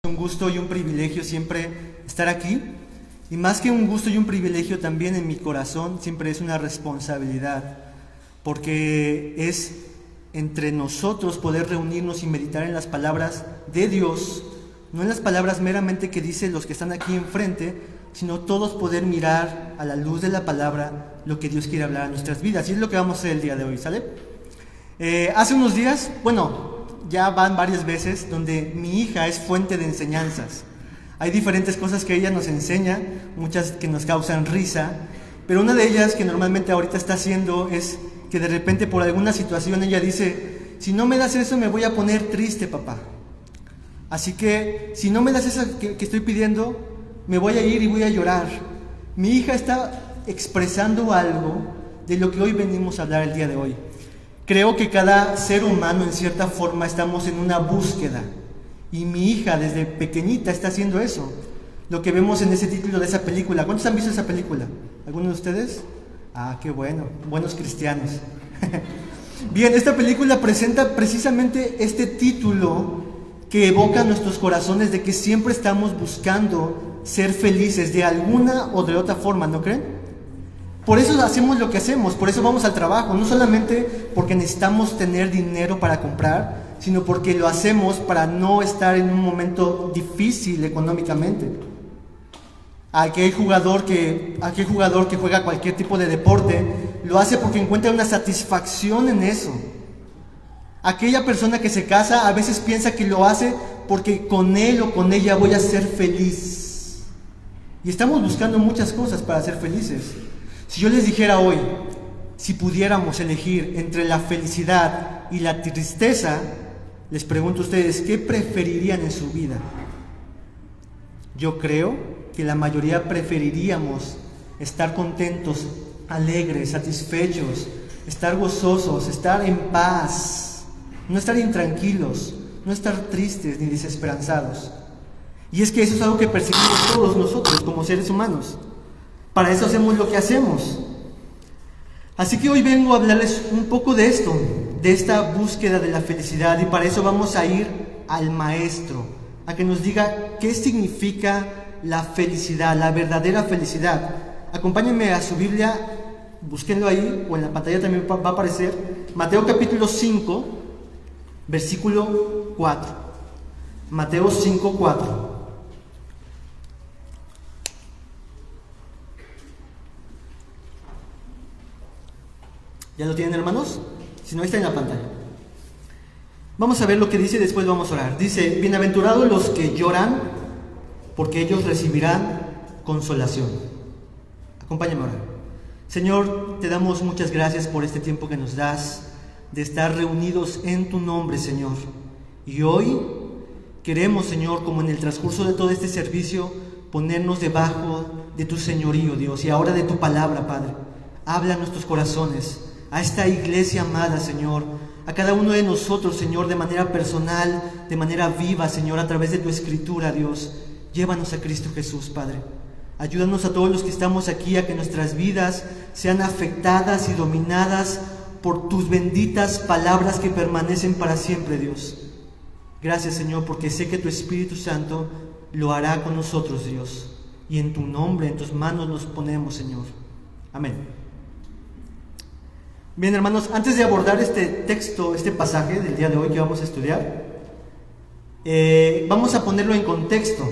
Un gusto y un privilegio siempre estar aquí, y más que un gusto y un privilegio, también en mi corazón siempre es una responsabilidad, porque es entre nosotros poder reunirnos y meditar en las palabras de Dios, no en las palabras meramente que dicen los que están aquí enfrente, sino todos poder mirar a la luz de la palabra lo que Dios quiere hablar a nuestras vidas, y es lo que vamos a hacer el día de hoy, ¿sale? Hace unos días, ya van varias veces donde mi hija es fuente de enseñanzas. Hay diferentes cosas que ella nos enseña, muchas que nos causan risa, pero una de ellas que normalmente ahorita está haciendo es que de repente por alguna situación ella dice: si no me das eso me voy a poner triste, papá. Así que si no me das eso que estoy pidiendo, me voy a ir y voy a llorar. Mi hija está expresando algo de lo que hoy venimos a hablar el día de hoy. Creo que cada ser humano en cierta forma estamos en una búsqueda, y mi hija desde pequeñita está haciendo eso. Lo que vemos en ese título de esa película. ¿Cuántos han visto esa película? ¿Alguno de ustedes? Ah, qué bueno, buenos cristianos. Bien, esta película presenta precisamente este título que evoca nuestros corazones de que siempre estamos buscando ser felices de alguna o de otra forma, ¿no creen? Por eso hacemos lo que hacemos, por eso vamos al trabajo, no solamente porque necesitamos tener dinero para comprar, sino porque lo hacemos para no estar en un momento difícil económicamente. Aquel jugador que juega cualquier tipo de deporte, lo hace porque encuentra una satisfacción en eso. Aquella persona que se casa a veces piensa que lo hace porque con él o con ella voy a ser feliz. Y estamos buscando muchas cosas para ser felices. Si yo les dijera hoy, si pudiéramos elegir entre la felicidad y la tristeza, les pregunto a ustedes, ¿qué preferirían en su vida? Yo creo que la mayoría preferiríamos estar contentos, alegres, satisfechos, estar gozosos, estar en paz, no estar intranquilos, no estar tristes ni desesperanzados. Y es que eso es algo que perseguimos todos nosotros como seres humanos. Para eso hacemos lo que hacemos. Así que hoy vengo a hablarles un poco de esto, de esta búsqueda de la felicidad, y para eso vamos a ir al maestro, a que nos diga qué significa la felicidad, la verdadera felicidad. Acompáñenme a su Biblia, búsquenlo ahí, o en la pantalla también va a aparecer, Mateo capítulo 5, versículo 4. Mateo 5, 4. ¿Ya lo tienen, hermanos? Si no, está en la pantalla. Vamos a ver lo que dice y después vamos a orar. Dice: bienaventurados los que lloran, porque ellos recibirán consolación. Acompáñame a orar. Señor, te damos muchas gracias por este tiempo que nos das de estar reunidos en tu nombre, Señor. Y hoy queremos, Señor, como en el transcurso de todo este servicio, ponernos debajo de tu señorío, Dios, y ahora de tu palabra, Padre. Habla a nuestros corazones, a esta iglesia amada, Señor, a cada uno de nosotros, Señor, de manera personal, de manera viva, Señor, a través de tu escritura, Dios. Llévanos a Cristo Jesús, Padre. Ayúdanos a todos los que estamos aquí a que nuestras vidas sean afectadas y dominadas por tus benditas palabras que permanecen para siempre, Dios. Gracias, Señor, porque sé que tu Espíritu Santo lo hará con nosotros, Dios. Y en tu nombre, en tus manos nos ponemos, Señor. Amén. Bien, hermanos, antes de abordar este texto, este pasaje del día de hoy que vamos a estudiar, vamos a ponerlo en contexto.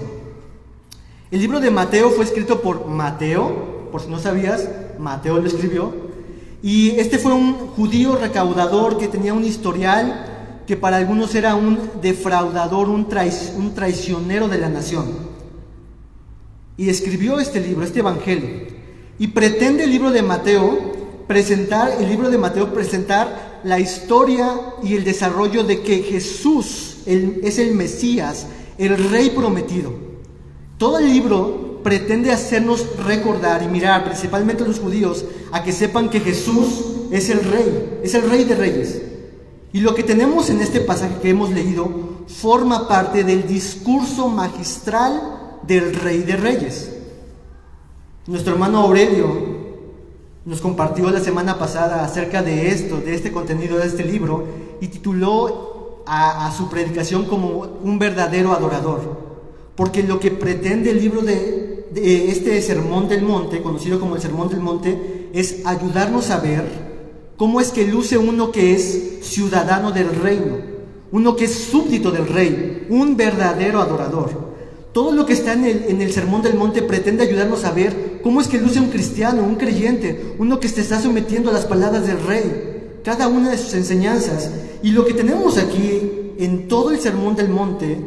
El libro de Mateo fue escrito por Mateo, por si no sabías, Mateo lo escribió, y este fue un judío recaudador que tenía un historial que para algunos era un defraudador, un traicionero de la nación. Y escribió este libro, este evangelio, y pretende el libro de Mateo presentar la historia y el desarrollo de que Jesús es el Mesías, el Rey prometido. Todo el libro pretende hacernos recordar y mirar, principalmente a los judíos, a que sepan que Jesús es el Rey de Reyes. Y lo que tenemos en este pasaje que hemos leído forma parte del discurso magistral del Rey de Reyes. Nuestro hermano Aurelio nos compartió la semana pasada acerca de este contenido de este libro, y tituló a su predicación como un verdadero adorador. porque lo que pretende el libro de este Sermón del Monte, conocido como el Sermón del Monte, es ayudarnos a ver cómo es que luce uno que es ciudadano del reino, uno que es súbdito del rey, un verdadero adorador. Todo lo que está en el Sermón del Monte pretende ayudarnos a ver cómo es que luce un cristiano, un creyente, uno que se está sometiendo a las palabras del rey, cada una de sus enseñanzas. Y lo que tenemos aquí en todo el Sermón del Monte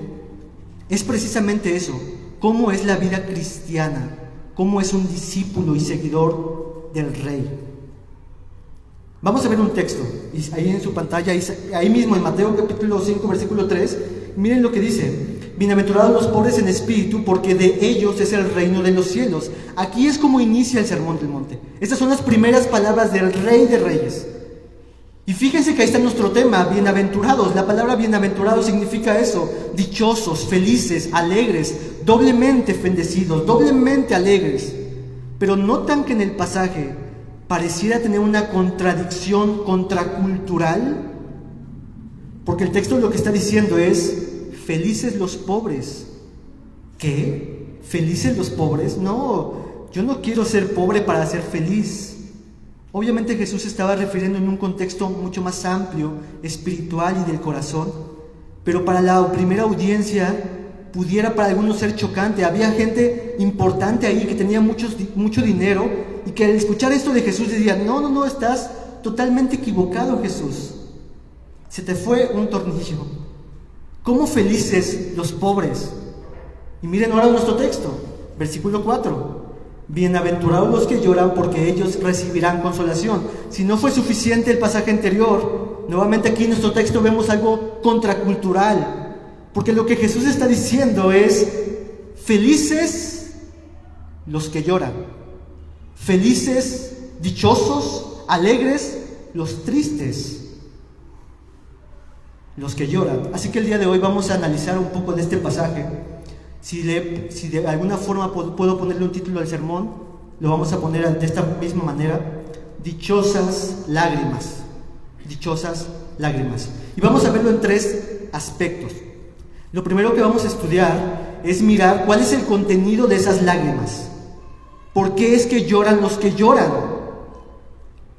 es precisamente eso, cómo es la vida cristiana, cómo es un discípulo y seguidor del rey. Vamos a ver un texto, ahí en su pantalla, ahí mismo en Mateo capítulo 5, versículo 3, miren lo que dice: bienaventurados los pobres en espíritu, porque de ellos es el reino de los cielos. Aquí es como inicia el Sermón del Monte. Estas son las primeras palabras del Rey de Reyes. Y fíjense que ahí está nuestro tema, bienaventurados. La palabra bienaventurados significa eso: dichosos, felices, alegres, doblemente bendecidos, doblemente alegres. Pero notan que en el pasaje pareciera tener una contradicción contracultural, porque el texto lo que está diciendo es: felices los pobres. ¿Qué? ¿Felices los pobres? No, yo no quiero ser pobre para ser feliz. Obviamente Jesús se estaba refiriendo en un contexto mucho más amplio, espiritual y del corazón, pero para la primera audiencia pudiera para algunos ser chocante. Había gente importante ahí que tenía mucho dinero y que al escuchar esto de Jesús decía: no, estás totalmente equivocado, Jesús. Se te fue un tornillo. ¿Cómo felices los pobres? Y miren ahora nuestro texto, versículo 4. Bienaventurados los que lloran, porque ellos recibirán consolación. Si no fue suficiente el pasaje anterior, nuevamente aquí en nuestro texto vemos algo contracultural, porque lo que Jesús está diciendo es: felices los que lloran, felices, dichosos, alegres, los tristes, los que lloran. Así que el día de hoy vamos a analizar un poco de este pasaje. Si de alguna forma puedo ponerle un título al sermón, lo vamos a poner de esta misma manera: dichosas lágrimas. Dichosas lágrimas. Y vamos a verlo en 3 aspectos. Lo primero que vamos a estudiar es mirar cuál es el contenido de esas lágrimas. ¿Por qué es que lloran los que lloran?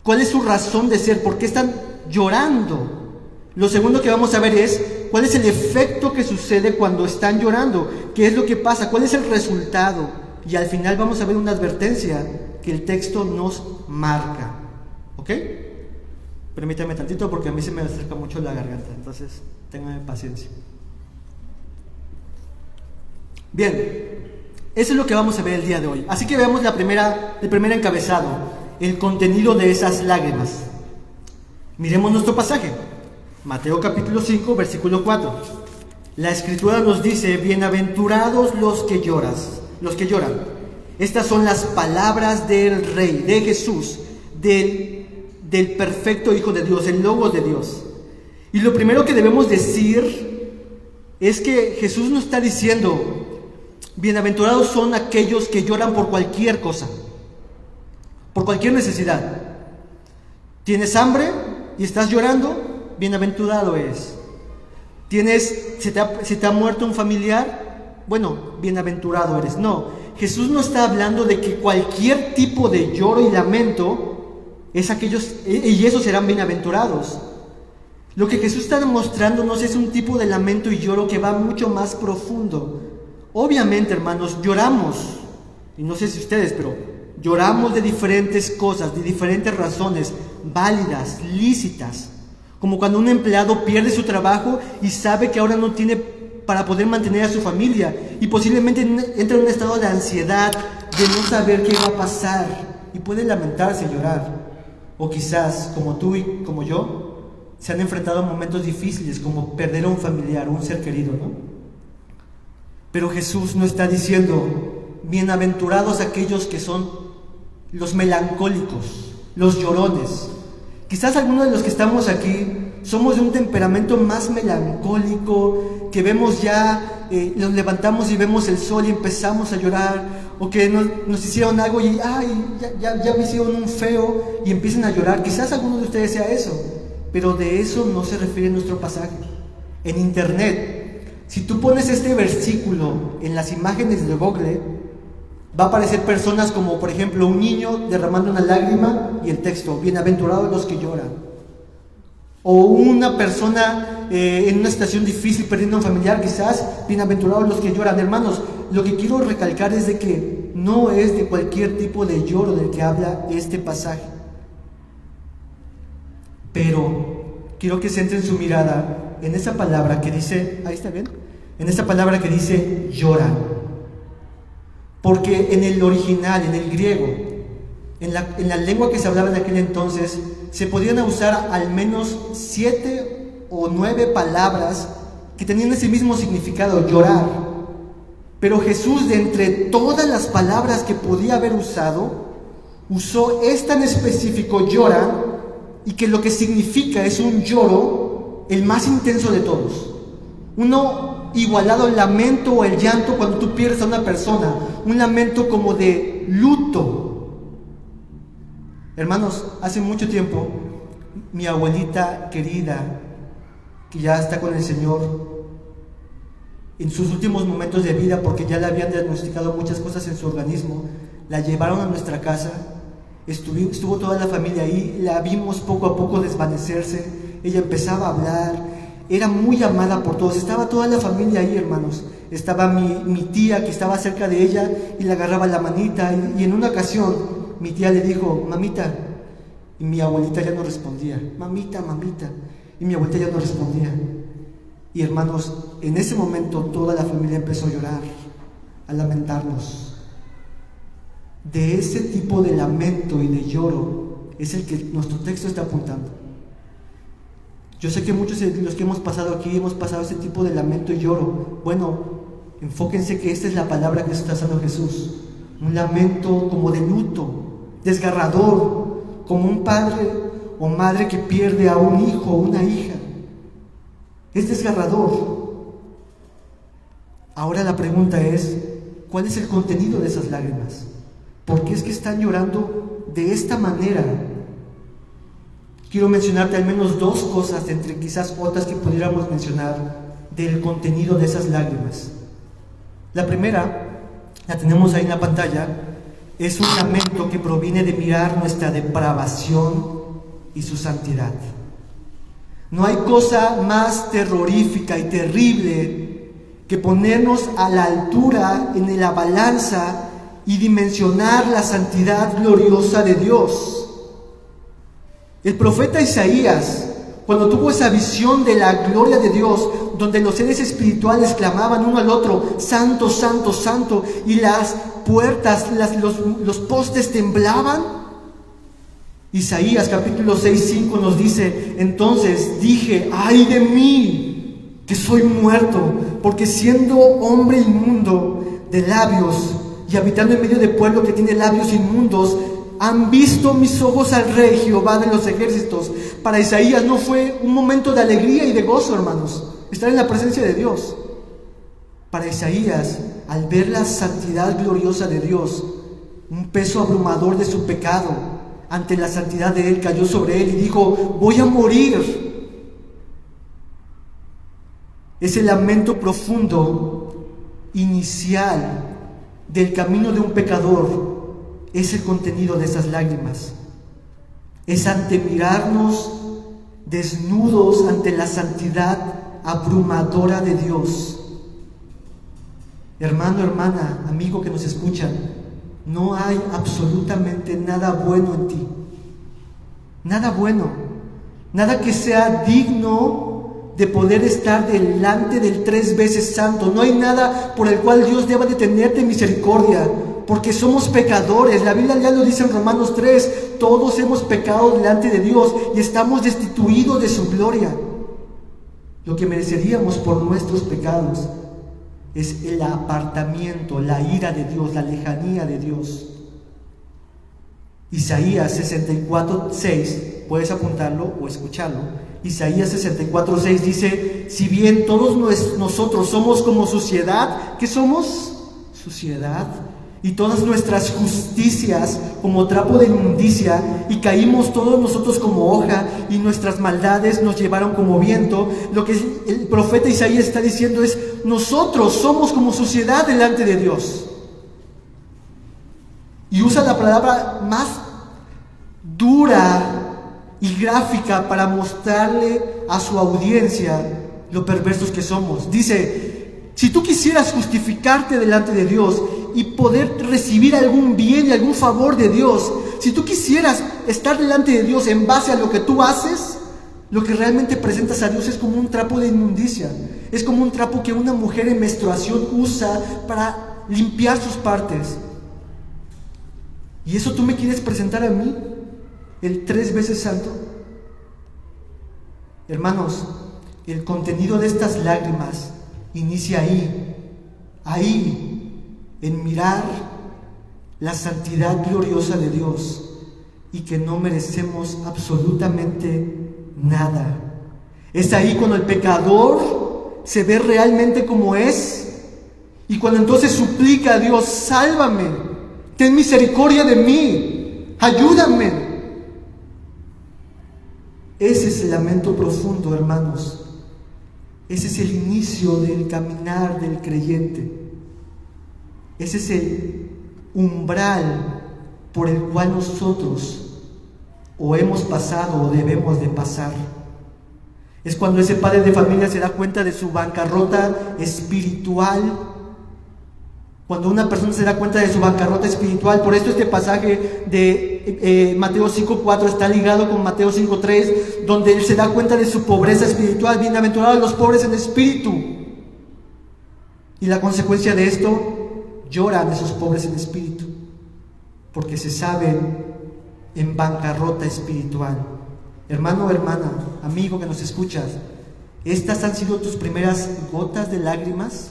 ¿Cuál es su razón de ser? ¿Por qué están llorando? Lo segundo que vamos a ver es cuál es el efecto que sucede cuando están llorando, qué es lo que pasa, cuál es el resultado. Y al final vamos a ver una advertencia que el texto nos marca. ¿Ok? Permítame tantito porque a mí se me acerca mucho la garganta, entonces ténganme paciencia. Bien, eso es lo que vamos a ver el día de hoy. Así que veamos el primer encabezado, el contenido de esas lágrimas. Miremos nuestro pasaje. Mateo capítulo 5, versículo 4. La Escritura nos dice: bienaventurados los que lloran. Estas son las palabras del Rey, de Jesús, del perfecto Hijo de Dios, el Logos de Dios. Y lo primero que debemos decir es que Jesús nos está diciendo: bienaventurados son aquellos que lloran por cualquier cosa, por cualquier necesidad. ¿Tienes hambre y estás llorando? Bienaventurado eres. ¿Se te ha muerto un familiar? Bueno, bienaventurado eres. No, Jesús no está hablando de que cualquier tipo de lloro y lamento es aquellos, y esos serán bienaventurados. Lo que Jesús está mostrándonos es un tipo de lamento y lloro que va mucho más profundo. Obviamente, hermanos, lloramos, y no sé si ustedes, pero lloramos de diferentes cosas, de diferentes razones, válidas, lícitas. Como cuando un empleado pierde su trabajo y sabe que ahora no tiene para poder mantener a su familia y posiblemente entra en un estado de ansiedad, de no saber qué va a pasar, y puede lamentarse y llorar. O quizás, como tú y como yo, se han enfrentado a momentos difíciles, como perder a un familiar o un ser querido, ¿no? Pero Jesús no está diciendo: bienaventurados aquellos que son los melancólicos, los llorones. Quizás algunos de los que estamos aquí somos de un temperamento más melancólico, que vemos ya, nos levantamos y vemos el sol y empezamos a llorar, o que nos hicieron algo y ya me hicieron un feo y empiezan a llorar. Quizás alguno de ustedes sea eso, pero de eso no se refiere nuestro pasaje. En internet Si tú pones este versículo en las imágenes de Google, va a aparecer personas como, por ejemplo, un niño derramando una lágrima y el texto, bienaventurados los que lloran. O una persona en una situación difícil perdiendo a un familiar, quizás, bienaventurados los que lloran. Hermanos, lo que quiero recalcar es de que no es de cualquier tipo de lloro del que habla este pasaje. Pero quiero que centren su mirada en esa palabra que dice, ahí está bien, en esa palabra que dice lloran. Porque en el original, en el griego, en la lengua que se hablaba en aquel entonces, se podían usar al menos 7 o 9 palabras que tenían ese mismo significado, llorar. Pero Jesús, de entre todas las palabras que podía haber usado, usó esta en específico, llora, y que lo que significa es un lloro, el más intenso de todos. Uno igualado al lamento o el llanto cuando tú pierdes a una persona, un lamento como de luto. Hermanos, hace mucho tiempo, mi abuelita querida, que ya está con el Señor, en sus últimos momentos de vida, porque ya le habían diagnosticado muchas cosas en su organismo, la llevaron a nuestra casa, estuvo toda la familia ahí, la vimos poco a poco desvanecerse, ella empezaba a hablar, era muy amada por todos, estaba toda la familia ahí, hermanos. Estaba mi tía que estaba cerca de ella y le agarraba la manita, y en una ocasión mi tía le dijo, mamita, y mi abuelita ya no respondía, mamita, mamita, y mi abuelita ya no respondía. Y hermanos, en ese momento toda la familia empezó a llorar, a lamentarnos. De ese tipo de lamento y de lloro es el que nuestro texto está apuntando. Yo sé que muchos de los que hemos pasado aquí hemos pasado ese tipo de lamento y lloro. Bueno, enfóquense que esta es la palabra que está usando Jesús. Un lamento como de luto, desgarrador, como un padre o madre que pierde a un hijo o una hija. Es desgarrador. Ahora la pregunta es, ¿cuál es el contenido de esas lágrimas? ¿Por qué es que están llorando de esta manera? Quiero mencionarte al menos 2 cosas, entre quizás otras que pudiéramos mencionar, del contenido de esas lágrimas. La primera, la tenemos ahí en la pantalla, es un lamento que proviene de mirar nuestra depravación y su santidad. No hay cosa más terrorífica y terrible que ponernos a la altura en la balanza y dimensionar la santidad gloriosa de Dios. El profeta Isaías, cuando tuvo esa visión de la gloria de Dios, donde los seres espirituales clamaban uno al otro, santo, santo, santo, y las puertas, los postes temblaban, Isaías capítulo 6:5 nos dice, entonces dije, ay de mí, que soy muerto, porque siendo hombre inmundo de labios y habitando en medio de pueblo que tiene labios inmundos, han visto mis ojos al Rey Jehová de los ejércitos. Para Isaías no fue un momento de alegría y de gozo, hermanos, estar en la presencia de Dios. Para Isaías, al ver la santidad gloriosa de Dios, un peso abrumador de su pecado ante la santidad de Él cayó sobre él y dijo, voy a morir. Ese lamento profundo, inicial del camino de un pecador, es el contenido de esas lágrimas. Es ante mirarnos desnudos ante la santidad abrumadora de Dios. Hermano, hermana, amigo que nos escuchan, no hay absolutamente nada bueno en ti. Nada bueno. Nada que sea digno de poder estar delante del 3 veces santo. No hay nada por el cual Dios deba de tenerte misericordia, porque somos pecadores. La Biblia ya lo dice en Romanos 3, todos hemos pecado delante de Dios y estamos destituidos de su gloria. Lo que mereceríamos por nuestros pecados es el apartamiento, la ira de Dios, la lejanía de Dios. Isaías 64:6, puedes apuntarlo o escucharlo. Isaías 64:6 dice, si bien todos nosotros somos como suciedad, ¿qué somos? Suciedad. y todas nuestras justicias como trapo de inmundicia, y caímos todos nosotros como hoja, y nuestras maldades nos llevaron como viento. Lo que el profeta Isaías está diciendo es: nosotros somos como suciedad delante de Dios. Y usa la palabra más dura y gráfica para mostrarle a su audiencia lo perversos que somos. Dice: si tú quisieras justificarte delante de Dios y poder recibir algún bien y algún favor de Dios, si tú quisieras estar delante de Dios en base a lo que tú haces, lo que realmente presentas a Dios es como un trapo de inmundicia. Es como un trapo que una mujer en menstruación usa para limpiar sus partes. ¿Y eso tú me quieres presentar a mí, el 3 veces santo? Hermanos, el contenido de estas lágrimas inicia ahí, en mirar la santidad gloriosa de Dios y que no merecemos absolutamente nada. Es ahí cuando el pecador se ve realmente como es, y cuando entonces suplica a Dios: sálvame, ten misericordia de mí, ayúdame. Ese es el lamento profundo, hermanos. Ese es el inicio del caminar del creyente. Ese es el umbral por el cual nosotros o hemos pasado o debemos de pasar. Es cuando ese padre de familia se da cuenta de su bancarrota espiritual. Cuando una persona se da cuenta de su bancarrota espiritual. Por esto este pasaje de Mateo 5:4 está ligado con Mateo 5:3, donde él se da cuenta de su pobreza espiritual. Bienaventurados los pobres en espíritu. Y la consecuencia de esto: lloran esos pobres en espíritu, porque se saben en bancarrota espiritual. Hermano o hermana, amigo que nos escuchas, ¿estas han sido tus primeras gotas de lágrimas?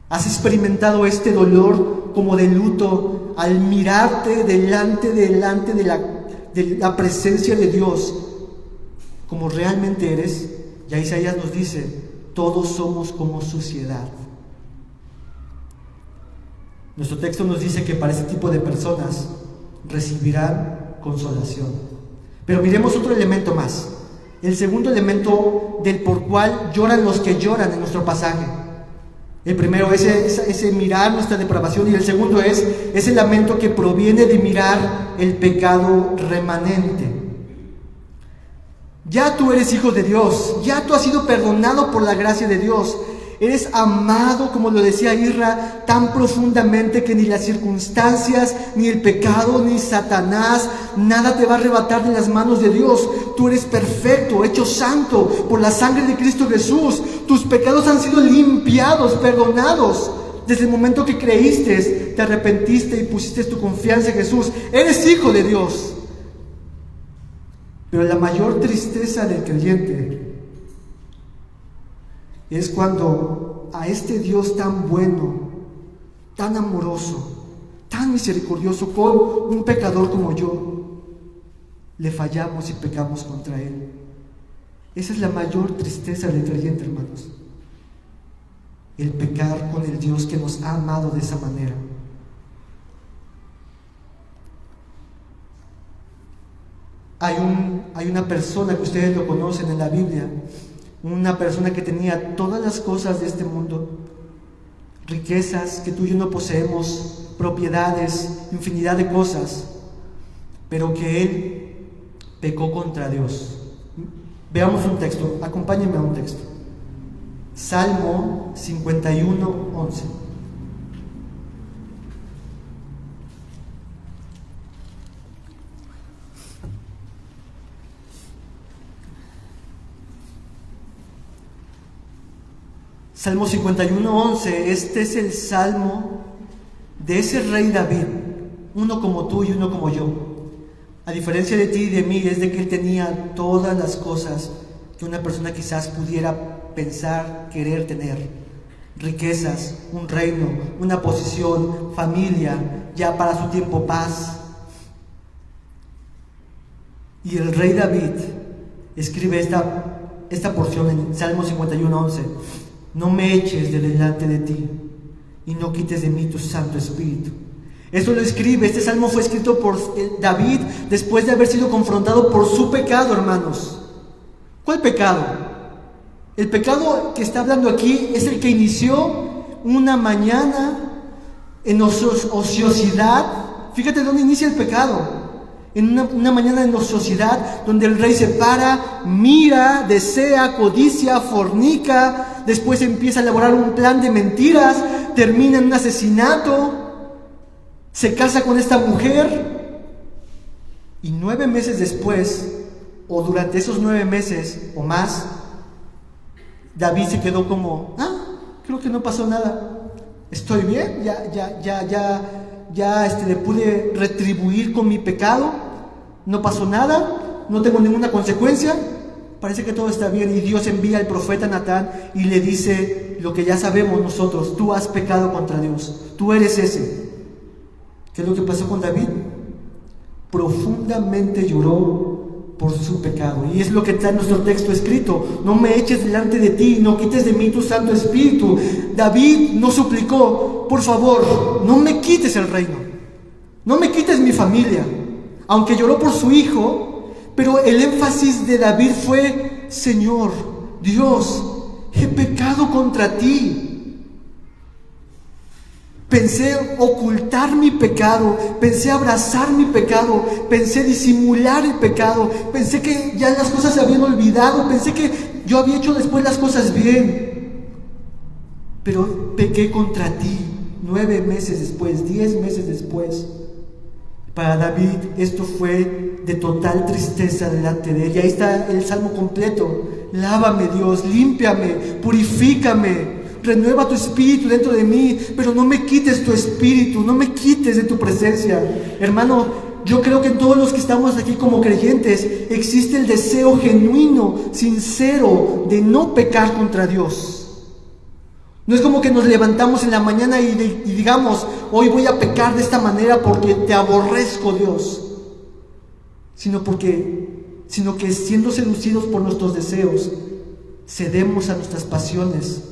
¿Has experimentado este dolor como de luto al mirarte delante de la presencia de Dios como realmente eres? Ya Isaías nos dice: todos somos como suciedad. Nuestro texto nos dice que para este tipo de personas recibirán consolación. Pero miremos otro elemento más. El segundo elemento del por cual lloran los que lloran en nuestro pasaje. El primero es ese mirar nuestra depravación, y el segundo es ese lamento que proviene de mirar el pecado remanente. Ya tú eres hijo de Dios, ya tú has sido perdonado por la gracia de Dios. Eres amado, como lo decía Isra, tan profundamente que ni las circunstancias, ni el pecado, ni Satanás, nada te va a arrebatar de las manos de Dios. Tú eres perfecto, hecho santo por la sangre de Cristo Jesús. Tus pecados han sido limpiados, perdonados. Desde el momento que creíste, te arrepentiste y pusiste tu confianza en Jesús. Eres hijo de Dios. Pero la mayor tristeza del creyente es cuando a este Dios tan bueno, tan amoroso, tan misericordioso con un pecador como yo, le fallamos y pecamos contra Él. Esa es la mayor tristeza del creyente, hermanos. El pecar con el Dios que nos ha amado de esa manera. Hay una persona que ustedes lo conocen en la Biblia, una persona que tenía todas las cosas de este mundo, riquezas que tú y yo no poseemos, propiedades, infinidad de cosas, pero que él pecó contra Dios. Veamos un texto, acompáñenme a un texto. Salmo 51:11. Salmo 51:11, este es el salmo de ese rey David, uno como tú y uno como yo. A diferencia de ti y de mí, es de que él tenía todas las cosas que una persona quizás pudiera pensar, querer tener. Riquezas, un reino, una posición, familia, ya para su tiempo paz. Y el rey David escribe esta porción en Salmo 51:11. No me eches de delante de ti, y no quites de mí tu Santo Espíritu. Eso lo escribe, este salmo fue escrito por David después de haber sido confrontado por su pecado, hermanos. ¿Cuál pecado? El pecado que está hablando aquí es el que inició una mañana en ociosidad. Fíjate dónde inicia el pecado. En una mañana en ociosidad, donde el rey se para, mira, desea, codicia, fornica, después empieza a elaborar un plan de mentiras, termina en un asesinato, se casa con esta mujer, y 9 meses después, o durante esos 9 meses o más, David se quedó como, creo que no pasó nada, estoy bien, ya le pude retribuir con mi pecado, no pasó nada, no tengo ninguna consecuencia, parece que todo está bien. Y Dios envía al profeta Natán y le dice lo que ya sabemos nosotros: tú has pecado contra Dios, tú eres ese. ¿Qué es lo que pasó con David? Profundamente lloró por su pecado, y es lo que está en nuestro texto escrito: no me eches delante de ti, no quites de mí tu Santo Espíritu. David no suplicó: por favor, no me quites el reino, no me quites mi familia, aunque lloró por su hijo, pero el énfasis de David fue: Señor, Dios, he pecado contra ti. Pensé ocultar mi pecado, pensé abrazar mi pecado, pensé disimular el pecado, pensé que ya las cosas se habían olvidado, pensé que yo había hecho después las cosas bien, pero pequé contra ti. 9 meses después, 10 meses después, para David esto fue de total tristeza delante de él. Y ahí está el salmo completo: lávame, Dios, límpiame, purifícame, renueva tu espíritu dentro de mí, pero no me quites tu espíritu, no me quites de tu presencia. Hermano, yo creo que en todos los que estamos aquí como creyentes existe el deseo genuino, sincero, de no pecar contra Dios. No es como que nos levantamos en la mañana y digamos: hoy voy a pecar de esta manera porque te aborrezco, Dios. Sino que siendo seducidos por nuestros deseos, cedemos a nuestras pasiones.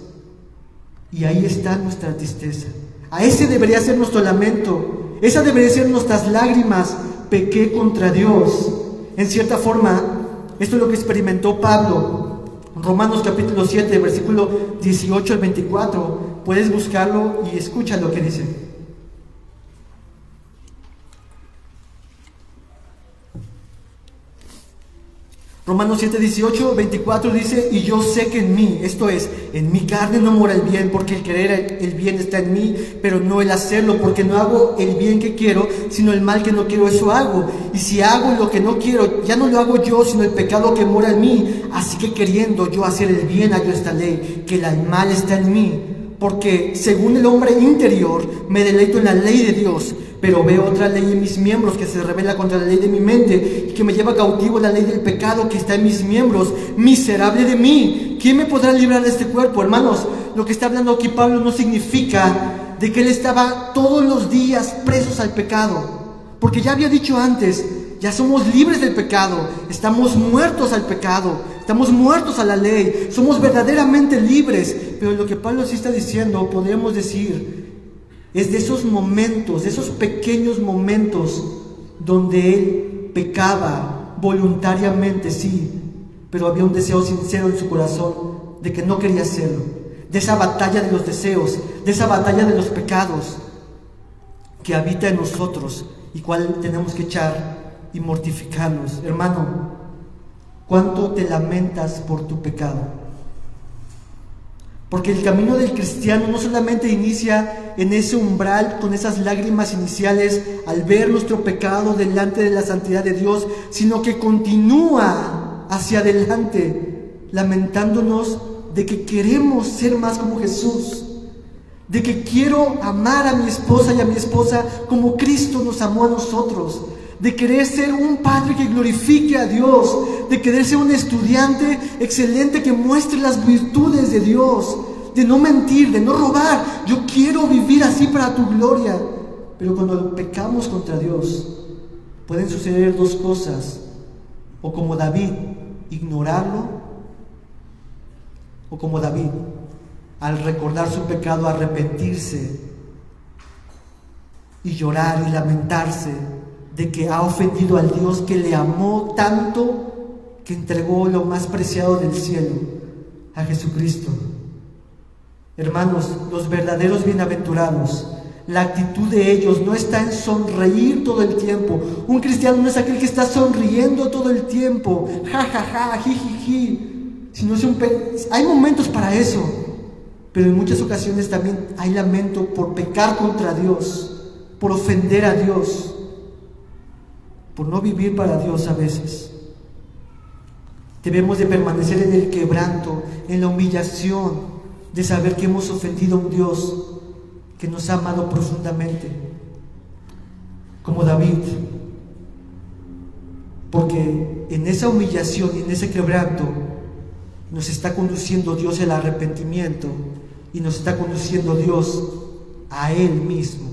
Y ahí está nuestra tristeza. A ese debería ser nuestro lamento. Esa debería ser nuestras lágrimas. Pequé contra Dios. En cierta forma, esto es lo que experimentó Pablo. Romanos capítulo 7, versículo 18 al 24. Puedes buscarlo y escucha lo que dice. Romanos 7, 18, 24 dice: y yo sé que en mí, esto es, en mi carne no mora el bien, porque el querer el bien está en mí, pero no el hacerlo, porque no hago el bien que quiero, sino el mal que no quiero, eso hago. Y si hago lo que no quiero, ya no lo hago yo, sino el pecado que mora en mí. Así que queriendo yo hacer el bien, hallo esta ley, que el mal está en mí. Porque según el hombre interior, me deleito en la ley de Dios, pero veo otra ley en mis miembros que se revela contra la ley de mi mente y que me lleva cautivo la ley del pecado que está en mis miembros. Miserable de mí, ¿quién me podrá librar de este cuerpo? Hermanos, lo que está hablando aquí Pablo no significa de que él estaba todos los días presos al pecado, porque ya había dicho antes: ya somos libres del pecado, estamos muertos al pecado, estamos muertos a la ley, somos verdaderamente libres. Pero lo que Pablo sí está diciendo, podríamos decir, es de esos momentos, de esos pequeños momentos donde él pecaba voluntariamente, sí, pero había un deseo sincero en su corazón de que no quería hacerlo. De esa batalla de los deseos, de esa batalla de los pecados que habita en nosotros y cual tenemos que echar y mortificarnos. Hermano, ¿cuánto te lamentas por tu pecado? Porque el camino del cristiano no solamente inicia en ese umbral con esas lágrimas iniciales al ver nuestro pecado delante de la santidad de Dios, sino que continúa hacia adelante lamentándonos de que queremos ser más como Jesús, de que quiero amar a mi esposa y a mi esposa como Cristo nos amó a nosotros, de querer ser un padre que glorifique a Dios, de querer ser un estudiante excelente que muestre las virtudes de Dios, de no mentir, de no robar. Yo quiero vivir así para tu gloria. Pero cuando pecamos contra Dios, pueden suceder dos cosas: o como David, ignorarlo, o como David, al recordar su pecado, arrepentirse y llorar y lamentarse de que ha ofendido al Dios que le amó tanto que entregó lo más preciado del cielo, a Jesucristo. Hermanos, los verdaderos bienaventurados, la actitud de ellos no está en sonreír todo el tiempo. Un cristiano no es aquel que está sonriendo todo el tiempo, ja, ja, ja, ji, ji, ji. Sino hay momentos para eso, pero en muchas ocasiones también hay lamento por pecar contra Dios, por ofender a Dios, por no vivir para Dios a veces. Debemos de permanecer en el quebranto, en la humillación, de saber que hemos ofendido a un Dios que nos ha amado profundamente, como David, porque en esa humillación y en ese quebranto nos está conduciendo Dios al arrepentimiento y nos está conduciendo Dios a Él mismo.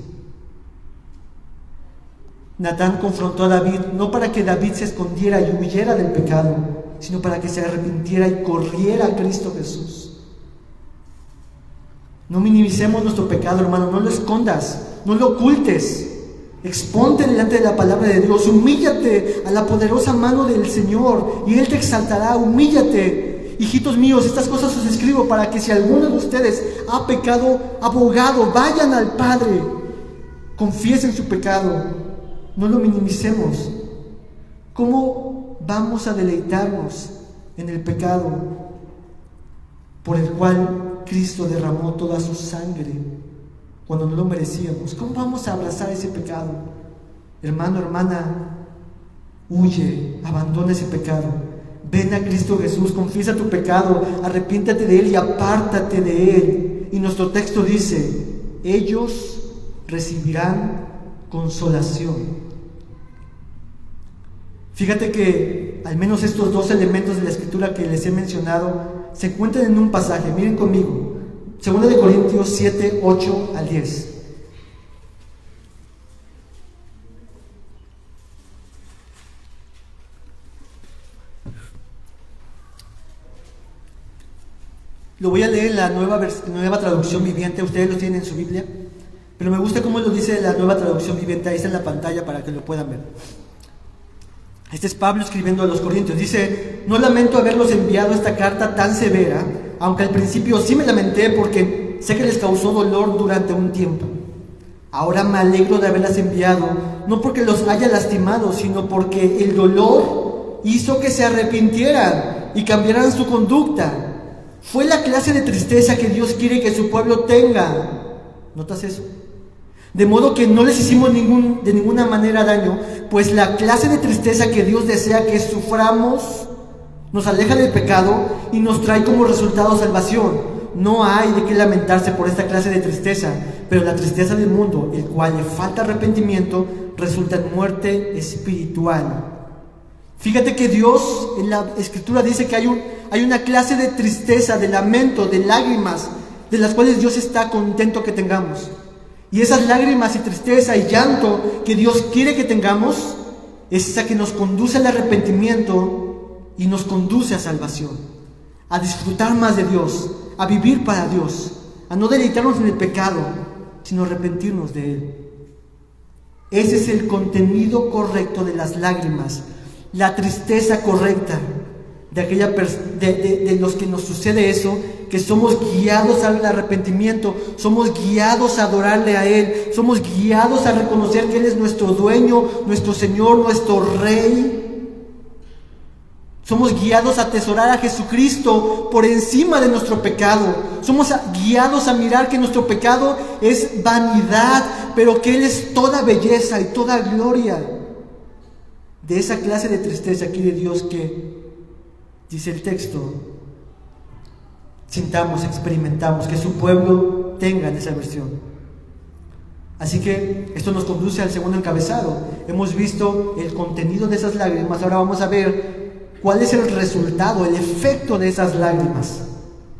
Natán confrontó a David no para que David se escondiera y huyera del pecado, sino para que se arrepintiera y corriera a Cristo Jesús. No minimicemos nuestro pecado, hermano, no lo escondas, no lo ocultes. Exponte delante de la palabra de Dios, humíllate a la poderosa mano del Señor y Él te exaltará. Humíllate. Hijitos míos, estas cosas os escribo para que si alguno de ustedes ha pecado, abogado, vayan al Padre, confiesen su pecado, no lo minimicemos. ¿Cómo vamos a deleitarnos en el pecado por el cual Cristo derramó toda su sangre cuando no lo merecíamos? ¿Cómo vamos a abrazar ese pecado? Hermano, hermana, huye, abandona ese pecado. Ven a Cristo Jesús, confiesa tu pecado, arrepiéntate de él y apártate de él. Y nuestro texto dice: ellos recibirán consolación. Fíjate que al menos estos dos elementos de la escritura que les he mencionado se encuentran en un pasaje. Miren conmigo, 2 Corintios 7, 8 al 10. Lo voy a leer en la nueva traducción viviente. Ustedes lo tienen en su Biblia, pero me gusta cómo lo dice la nueva traducción viviente. Ahí está en la pantalla para que lo puedan ver. Este es Pablo escribiendo a los Corintios. Dice: no lamento haberlos enviado esta carta tan severa, aunque al principio sí me lamenté porque sé que les causó dolor durante un tiempo. Ahora me alegro de haberlas enviado, no porque los haya lastimado, sino porque el dolor hizo que se arrepintieran y cambiaran su conducta. Fue la clase de tristeza que Dios quiere que su pueblo tenga. ¿Notas eso? De modo que no les hicimos de ninguna manera daño, pues la clase de tristeza que Dios desea que suframos nos aleja del pecado y nos trae como resultado salvación. No hay de qué lamentarse por esta clase de tristeza, pero la tristeza del mundo, el cual le falta arrepentimiento, resulta en muerte espiritual. Fíjate que Dios en la Escritura dice que hay una clase de tristeza, de lamento, de lágrimas, de las cuales Dios está contento que tengamos. Y esas lágrimas y tristeza y llanto que Dios quiere que tengamos es esa que nos conduce al arrepentimiento y nos conduce a salvación, a disfrutar más de Dios, a vivir para Dios, a no deleitarnos en el pecado, sino arrepentirnos de él. Ese es el contenido correcto de las lágrimas, la tristeza correcta de los que nos sucede eso, que somos guiados al arrepentimiento, somos guiados a adorarle a Él, somos guiados a reconocer que Él es nuestro dueño, nuestro Señor, nuestro Rey. Somos guiados a atesorar a Jesucristo por encima de nuestro pecado. Somos guiados a mirar que nuestro pecado es vanidad, pero que Él es toda belleza y toda gloria. De esa clase de tristeza quiere Dios que, dice el texto, sintamos, experimentamos, que su pueblo tenga esa versión. Así que esto nos conduce al segundo encabezado. Hemos visto el contenido de esas lágrimas, ahora vamos a ver cuál es el resultado, el efecto de esas lágrimas.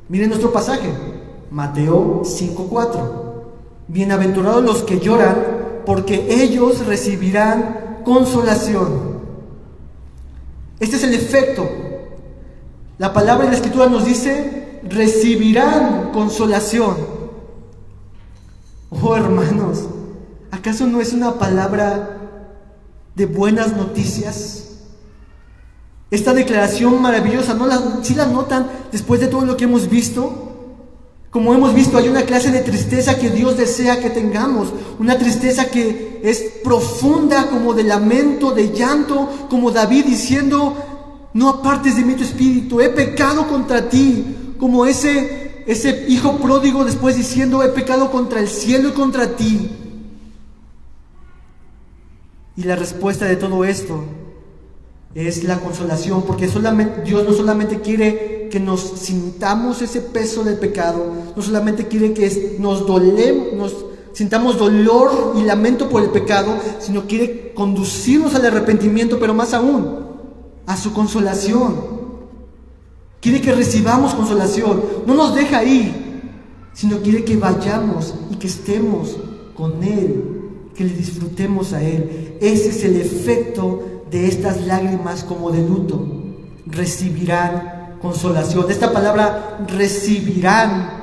Miren nuestro pasaje, Mateo 5:4. Bienaventurados los que lloran, porque ellos recibirán consolación. Este es el efecto. La palabra de la Escritura nos dice recibirán consolación. Oh, hermanos, ¿acaso no es una palabra de buenas noticias? Esta declaración maravillosa, ¿sí la notan después de todo lo que hemos visto? Como hemos visto, hay una clase de tristeza que Dios desea que tengamos, una tristeza que es profunda, como de lamento, de llanto, como David diciendo: no apartes de mí tu espíritu, he pecado contra ti, como ese hijo pródigo después diciendo: he pecado contra el cielo y contra ti. Y la respuesta de todo esto es la consolación, porque Dios no solamente quiere que nos sintamos ese peso del pecado, no solamente quiere que nos sintamos dolor y lamento por el pecado, sino quiere conducirnos al arrepentimiento, pero más aún, a su consolación. Quiere que recibamos consolación, no nos deja ahí, sino quiere que vayamos y que estemos con Él, que le disfrutemos a Él. Ese es el efecto de estas lágrimas como de luto. Recibirán consolación. Esta palabra recibirán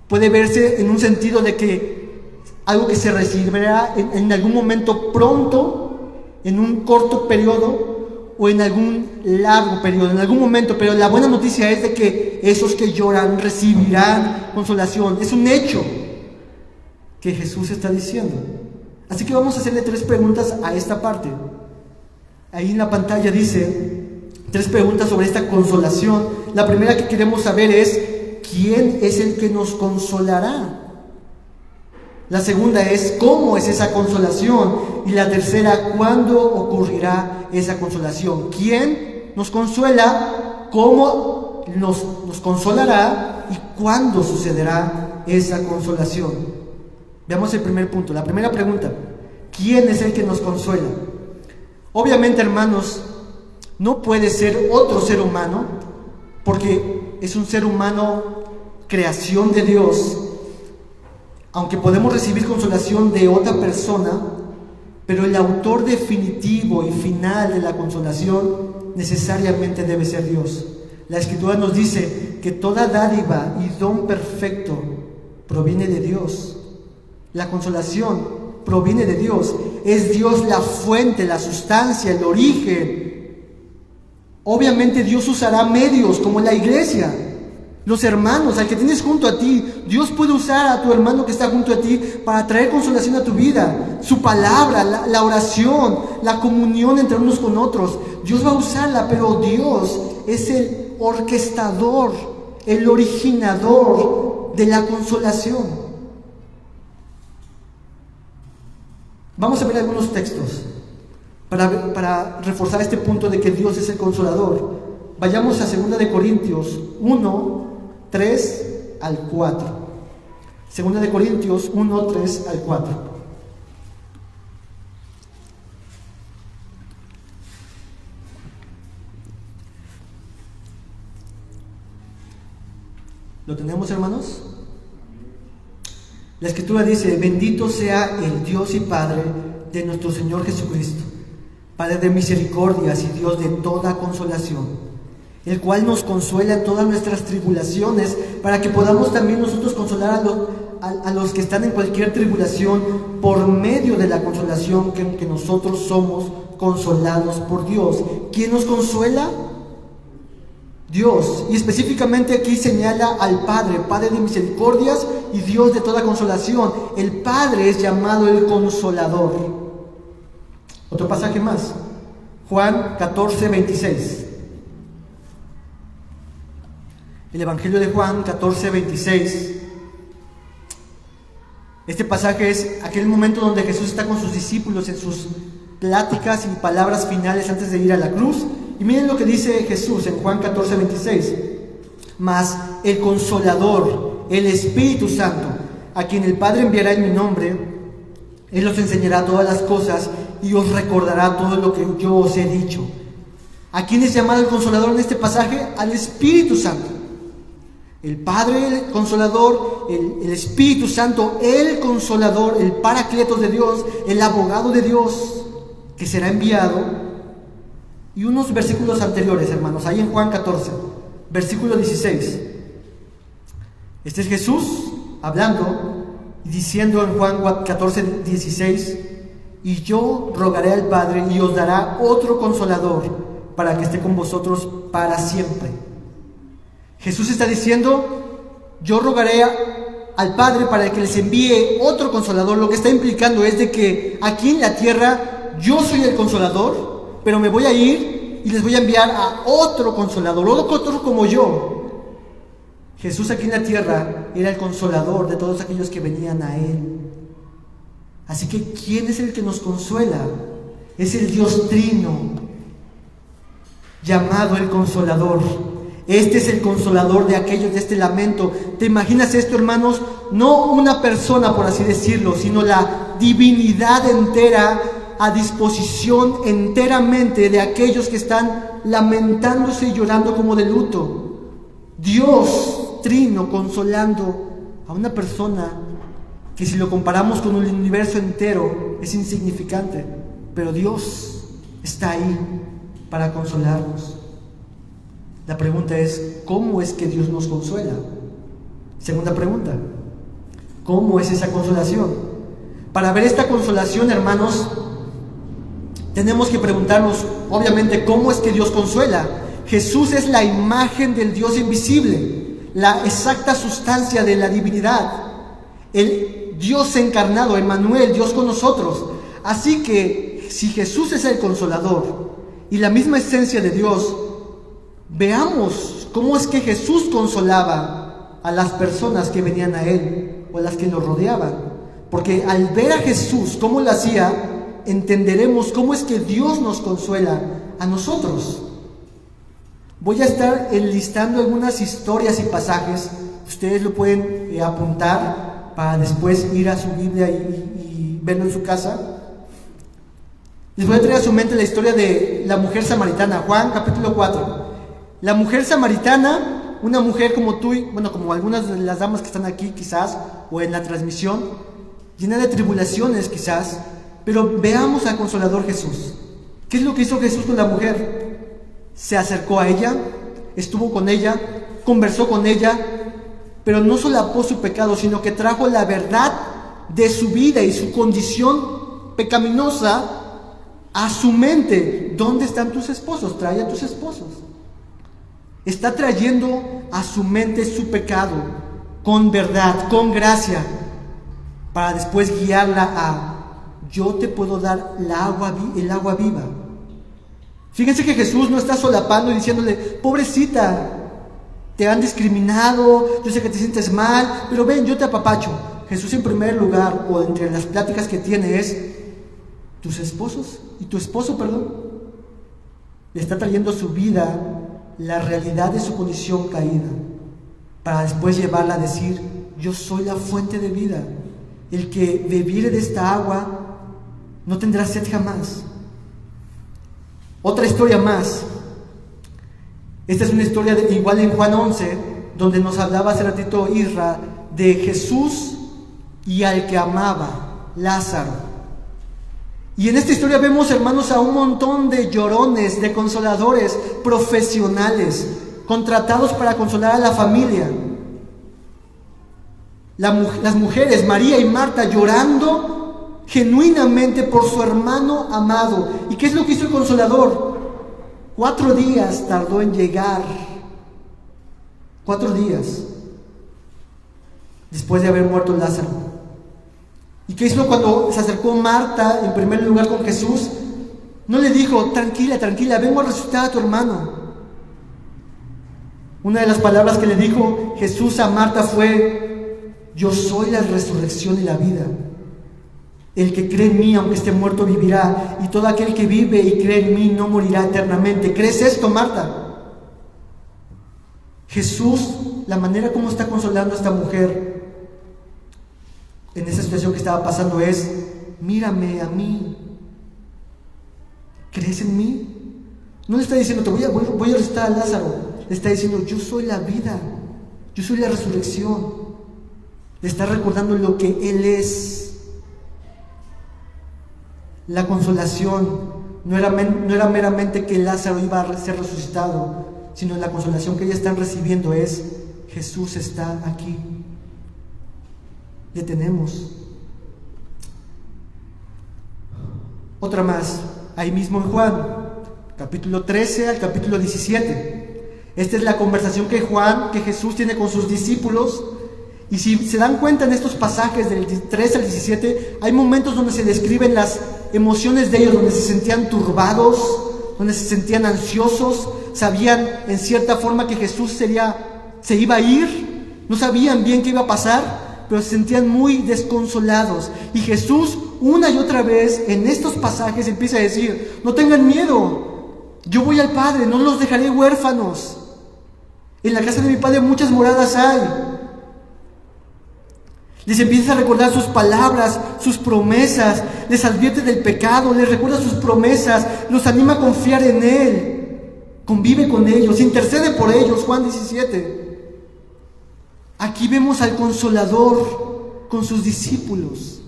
puede verse en un sentido de que algo que se recibirá en algún momento pronto, en un corto periodo o en algún largo periodo, en algún momento. Pero la buena noticia es de que esos que lloran recibirán consolación. Es un hecho que Jesús está diciendo. Así que vamos a hacerle 3 preguntas a esta parte. Ahí en la pantalla dice 3 preguntas sobre esta consolación. La primera que queremos saber es: ¿quién es el que nos consolará? La segunda es: ¿cómo es esa consolación? Y la tercera: ¿cuándo ocurrirá esa consolación? ¿Quién nos consuela? ¿Cómo nos consolará? ¿Y cuándo sucederá esa consolación? Veamos el primer punto, la primera pregunta: ¿quién es el que nos consuela? Obviamente, hermanos, no puede ser otro ser humano, porque es un ser humano creación de Dios. Aunque podemos recibir consolación de otra persona, pero el autor definitivo y final de la consolación necesariamente debe ser Dios. La Escritura nos dice que toda dádiva y don perfecto proviene de Dios. La consolación proviene de Dios. Es Dios la fuente, la sustancia, el origen. Obviamente Dios usará medios como la iglesia, los hermanos, al que tienes junto a ti. Dios puede usar a tu hermano que está junto a ti para traer consolación a tu vida. Su palabra, la oración, la comunión entre unos con otros. Dios va a usarla, pero Dios es el orquestador, el originador de la consolación. Vamos a ver algunos textos para reforzar este punto de que Dios es el consolador. Vayamos a 2 de Corintios 1, 3 al 4. 2 de Corintios 1, 3 al 4. ¿Lo tenemos, hermanos? La Escritura dice: bendito sea el Dios y Padre de nuestro Señor Jesucristo, Padre de misericordias y Dios de toda consolación, el cual nos consuela en todas nuestras tribulaciones, para que podamos también nosotros consolar a los que están en cualquier tribulación, por medio de la consolación que nosotros somos consolados por Dios. ¿Quién nos consuela? Dios. Y específicamente aquí señala al Padre, Padre de misericordias y Dios de toda consolación. El Padre es llamado el Consolador. Otro pasaje más, Juan 14, 26. El Evangelio de Juan 14, 26. Este pasaje es aquel momento donde Jesús está con sus discípulos en sus pláticas y palabras finales antes de ir a la cruz. Y miren lo que dice Jesús en Juan 14, 26. Mas el Consolador, el Espíritu Santo, a quien el Padre enviará en mi nombre, Él os enseñará todas las cosas y os recordará todo lo que yo os he dicho. ¿A quién es llamado el Consolador en este pasaje? Al Espíritu Santo. El Padre, el Consolador, el Espíritu Santo, el Consolador, el Paracletos de Dios, el abogado de Dios, que será enviado. Y unos versículos anteriores, hermanos, ahí en Juan 14, versículo 16. Este es Jesús hablando y diciendo en Juan 14:16: y yo rogaré al Padre y os dará otro consolador para que esté con vosotros para siempre. Jesús está diciendo: yo rogaré al Padre para que les envíe otro consolador. Lo que está implicando es de que aquí en la tierra yo soy el consolador, pero me voy a ir y les voy a enviar a otro consolador, otro como yo. Jesús aquí en la tierra era el consolador de todos aquellos que venían a Él. Así que, ¿quién es el que nos consuela? Es el Dios Trino, llamado el Consolador. Este es el consolador de aquellos de este lamento. ¿Te imaginas esto, hermanos? No una persona, por así decirlo, sino la divinidad entera a disposición enteramente de aquellos que están lamentándose y llorando como de luto. Dios Trino consolando a una persona que, si lo comparamos con el universo entero, es insignificante, pero Dios está ahí para consolarnos. La pregunta es: ¿cómo es que Dios nos consuela? Segunda pregunta: ¿cómo es esa consolación? Para ver esta consolación, hermanos, tenemos que preguntarnos, obviamente, ¿cómo es que Dios consuela? Jesús es la imagen del Dios invisible, la exacta sustancia de la divinidad, el Dios encarnado, Emmanuel, Dios con nosotros. Así que, si Jesús es el consolador y la misma esencia de Dios, veamos cómo es que Jesús consolaba a las personas que venían a Él o a las que lo rodeaban. Porque al ver a Jesús cómo lo hacía, entenderemos cómo es que Dios nos consuela a nosotros. Voy a estar enlistando algunas historias y pasajes. Ustedes lo pueden apuntar para después ir a su Biblia y verlo en su casa. Les voy a traer a su mente la historia de la mujer samaritana. Juan capítulo 4. La mujer samaritana, una mujer como tú, como algunas de las damas que están aquí quizás, o en la transmisión, llena de tribulaciones quizás, pero veamos al Consolador Jesús. ¿Qué es lo que hizo Jesús con la mujer? Se acercó a ella, estuvo con ella, conversó con ella, pero no solapó su pecado, sino que trajo la verdad de su vida y su condición pecaminosa a su mente. ¿Dónde están tus esposos? Trae a tus esposos. Está trayendo a su mente su pecado con verdad, con gracia, para después guiarla a: yo te puedo dar el agua viva. Fíjense que Jesús no está solapando y diciéndole: pobrecita, te han discriminado, yo sé que te sientes mal, pero ven, yo te apapacho. Jesús, en primer lugar, o entre las pláticas que tiene, es: tus esposos y tu esposo, le está trayendo a su vida la realidad de su condición caída, para después llevarla a decir: yo soy la fuente de vida, el que bebiere de esta agua no tendrá sed jamás. Otra historia más. Esta es una historia igual en Juan 11, donde nos hablaba hace ratito Isra de Jesús y al que amaba, Lázaro. Y en esta historia vemos, hermanos, a un montón de llorones, de consoladores profesionales, contratados para consolar a la familia. Las mujeres, María y Marta, llorando genuinamente por su hermano amado. ¿Y qué es lo que hizo el Consolador? 4 días tardó en llegar. 4 días después de haber muerto Lázaro. ¿Y qué hizo cuando se acercó Marta en primer lugar con Jesús? No le dijo: tranquila, vengo a resucitar a tu hermano. Una de las palabras que le dijo Jesús a Marta fue: yo soy la resurrección y la vida. El que cree en mí, aunque esté muerto, vivirá, y todo aquel que vive y cree en mí no morirá eternamente. ¿Crees esto, Marta? Jesús, la manera como está consolando a esta mujer en esa situación que estaba pasando es: mírame a mí, ¿crees en mí? No le está diciendo: voy a resucitar a Lázaro. Le está diciendo: yo soy la vida, yo soy la resurrección. Le está recordando lo que Él es. La consolación no era meramente que Lázaro iba a ser resucitado, sino la consolación que ellas están recibiendo es: Jesús está aquí. le tenemos. Otra más, ahí mismo en Juan, capítulo 13 al capítulo 17. Esta es la conversación que Jesús tiene con sus discípulos. Y si se dan cuenta en estos pasajes del 13 al 17, hay momentos donde se describen las emociones de ellos, donde se sentían turbados, donde se sentían ansiosos, sabían en cierta forma que Jesús se iba a ir, no sabían bien qué iba a pasar, pero se sentían muy desconsolados. Y Jesús una y otra vez en estos pasajes empieza a decir: no tengan miedo, yo voy al Padre, no los dejaré huérfanos. En la casa de mi Padre muchas moradas hay. Les empieza a recordar sus palabras, sus promesas, les advierte del pecado, les recuerda sus promesas, los anima a confiar en Él, convive con ellos, intercede por ellos. Juan 17. Aquí vemos al Consolador con sus discípulos.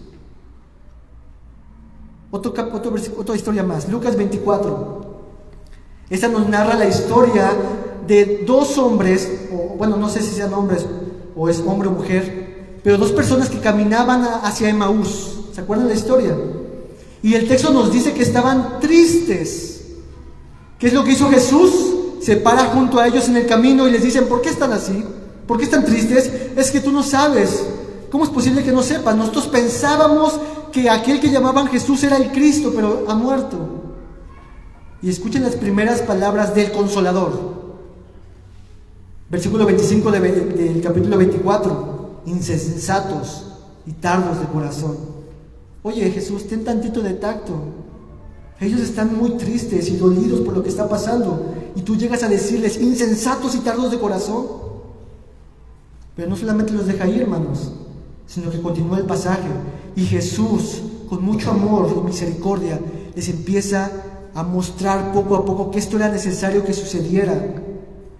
Otra historia más, Lucas 24. Esta nos narra la historia de dos hombres, no sé si sean hombres o es hombre o mujer, pero dos personas que caminaban hacia Emaús. ¿Se acuerdan de la historia? Y el texto nos dice que estaban tristes. ¿Qué es lo que hizo Jesús? Se para junto a ellos en el camino y les dicen: ¿por qué están así? ¿Por qué están tristes? Es que tú no sabes. ¿Cómo es posible que no sepas? Nosotros pensábamos que aquel que llamaban Jesús era el Cristo, pero ha muerto. Y escuchen las primeras palabras del Consolador. Versículo 25 del capítulo 24. Insensatos y tardos de corazón. Oye, Jesús, ten tantito de tacto. Ellos están muy tristes y dolidos por lo que está pasando, y tú llegas a decirles: insensatos y tardos de corazón. Pero no solamente los deja ir, hermanos, sino que continúa el pasaje, y Jesús, con mucho amor y misericordia, les empieza a mostrar poco a poco que esto era necesario que sucediera,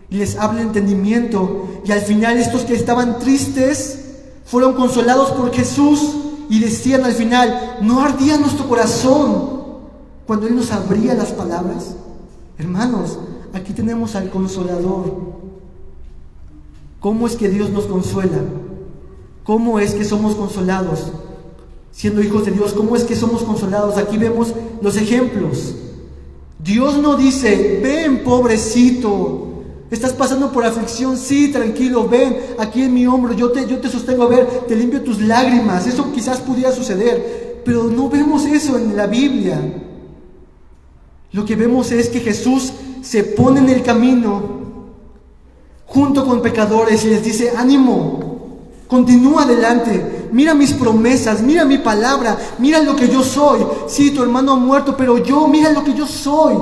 y les habla entendimiento. Y al final estos que estaban tristes fueron consolados por Jesús, y decían al final: ¿no ardía nuestro corazón cuando Él nos abría las palabras? Hermanos, aquí tenemos al Consolador. ¿Cómo es que Dios nos consuela? ¿Cómo es que somos consolados? Siendo hijos de Dios, ¿cómo es que somos consolados? Aquí vemos los ejemplos. Dios no dice: ven, pobrecito, estás pasando por aflicción, sí, tranquilo, ven, aquí en mi hombro, yo te sostengo, a ver, te limpio tus lágrimas. Eso quizás pudiera suceder, pero no vemos eso en la Biblia. Lo que vemos es que Jesús se pone en el camino junto con pecadores y les dice: ánimo, continúa adelante, mira mis promesas, mira mi palabra, mira lo que yo soy. Sí, tu hermano ha muerto, pero mira lo que yo soy.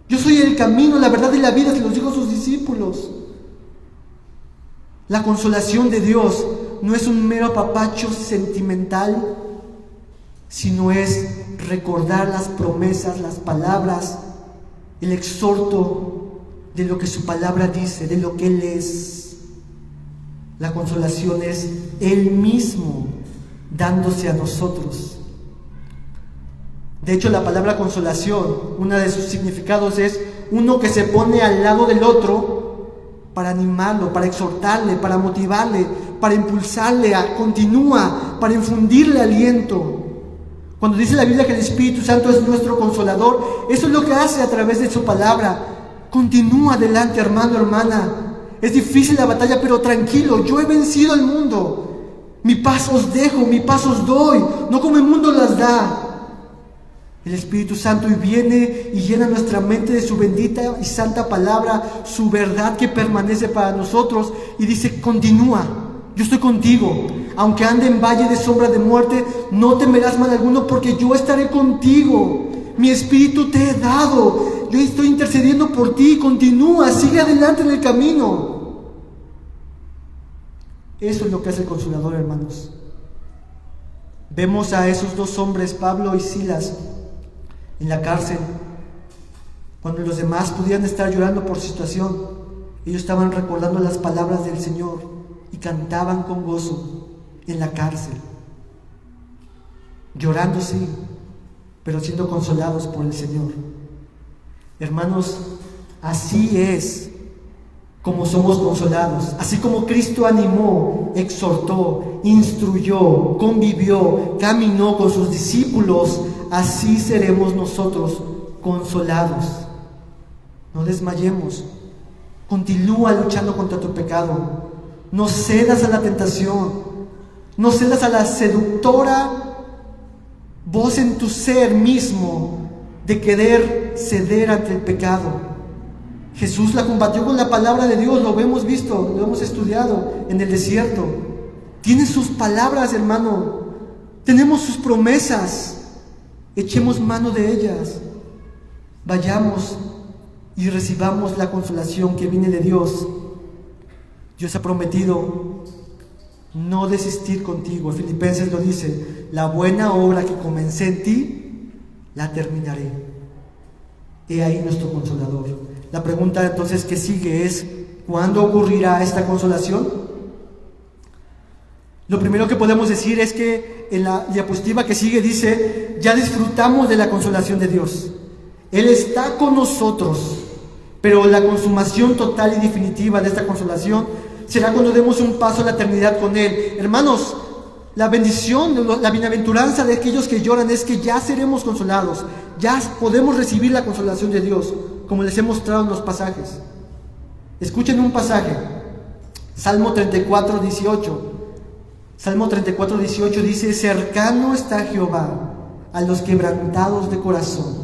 Yo soy el camino, la verdad y la vida, se los dijo a sus discípulos. La consolación de Dios no es un mero apapacho sentimental, sino es recordar las promesas, las palabras, el exhorto de lo que su palabra dice, de lo que Él es. La consolación es Él mismo dándose a nosotros. De hecho, la palabra consolación, uno de sus significados es uno que se pone al lado del otro para animarlo, para exhortarle, para motivarle, para impulsarle a continúa, para infundirle aliento. Cuando dice la Biblia que el Espíritu Santo es nuestro consolador, eso es lo que hace a través de su palabra. Continúa adelante, hermano, hermana. Es difícil la batalla, pero tranquilo, yo he vencido el mundo. Mi paz os dejo, mi paz os doy, no como el mundo las da. El Espíritu Santo viene y llena nuestra mente de su bendita y santa palabra, su verdad que permanece para nosotros, y dice: continúa, yo estoy contigo. Aunque ande en valle de sombra de muerte, no temerás mal alguno, porque yo estaré contigo. Mi espíritu te he dado, yo estoy intercediendo por ti. Continúa, sigue adelante en el camino. Eso es lo que hace el Consolador, hermanos. Vemos a esos dos hombres, Pablo y Silas, en la cárcel. Cuando los demás pudieran estar llorando por su situación, ellos estaban recordando las palabras del Señor y cantaban con gozo en la cárcel, llorando sí, pero siendo consolados por el Señor. Hermanos, así es como somos consolados. Así como Cristo animó, exhortó, instruyó, convivió, caminó con sus discípulos, así seremos nosotros consolados. No desmayemos. Continúa luchando contra tu pecado. No cedas a la tentación. No cedas a la seductora voz en tu ser mismo de querer ceder ante el pecado. Jesús la combatió con la palabra de Dios, lo hemos visto, lo hemos estudiado en el desierto. Tiene sus palabras, hermano. Tenemos sus promesas. Echemos mano de ellas. Vayamos y recibamos la consolación que viene de Dios. Dios ha prometido no desistir contigo. Filipenses lo dice: la buena obra que comencé en ti, la terminaré. He ahí nuestro consolador. La pregunta entonces que sigue es: ¿cuándo ocurrirá esta consolación? Lo primero que podemos decir es que en la diapositiva que sigue dice: ya disfrutamos de la consolación de Dios. Él está con nosotros, pero la consumación total y definitiva de esta consolación será cuando demos un paso a la eternidad con Él. Hermanos, la bendición, la bienaventuranza de aquellos que lloran es que ya seremos consolados, ya podemos recibir la consolación de Dios, como les he mostrado en los pasajes. Escuchen un pasaje, Salmo 34, 18. Salmo 34, 18 dice: cercano está Jehová a los quebrantados de corazón,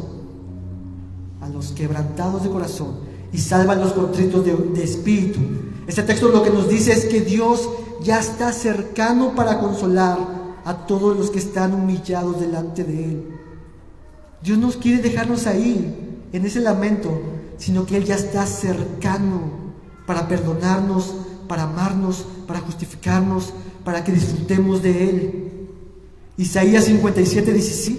a los quebrantados de corazón, y salva a los contritos de espíritu. Este texto lo que nos dice es que Dios ya está cercano para consolar a todos los que están humillados delante de Él. Dios no quiere dejarnos ahí, en ese lamento, sino que Él ya está cercano para perdonarnos, para amarnos, para justificarnos, para que disfrutemos de Él. Isaías 57,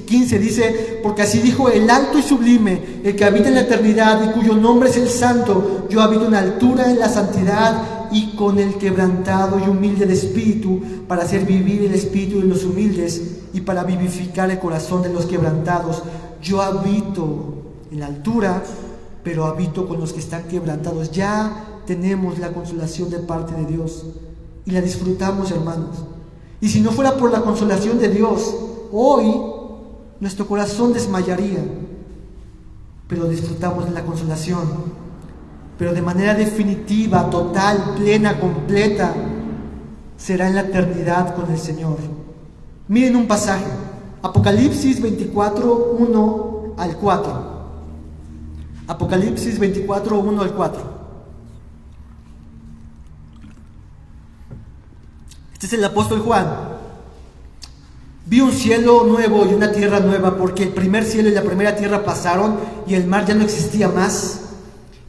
15 dice: porque así dijo el alto y sublime, el que habita en la eternidad y cuyo nombre es el Santo: yo habito en altura, en la santidad, y con el quebrantado y humilde de espíritu, para hacer vivir el espíritu de los humildes y para vivificar el corazón de los quebrantados. Yo habito en la altura, pero habito con los que están quebrantados. Ya tenemos la consolación de parte de Dios y la disfrutamos, hermanos. Y si no fuera por la consolación de Dios, hoy nuestro corazón desmayaría. Pero disfrutamos de la consolación, pero de manera definitiva, total, plena, completa, será en la eternidad con el Señor. Miren un pasaje, Apocalipsis 24, 1 al 4. Apocalipsis 24, 1 al 4. Este es el apóstol Juan. Vi un cielo nuevo y una tierra nueva, porque el primer cielo y la primera tierra pasaron y el mar ya no existía más.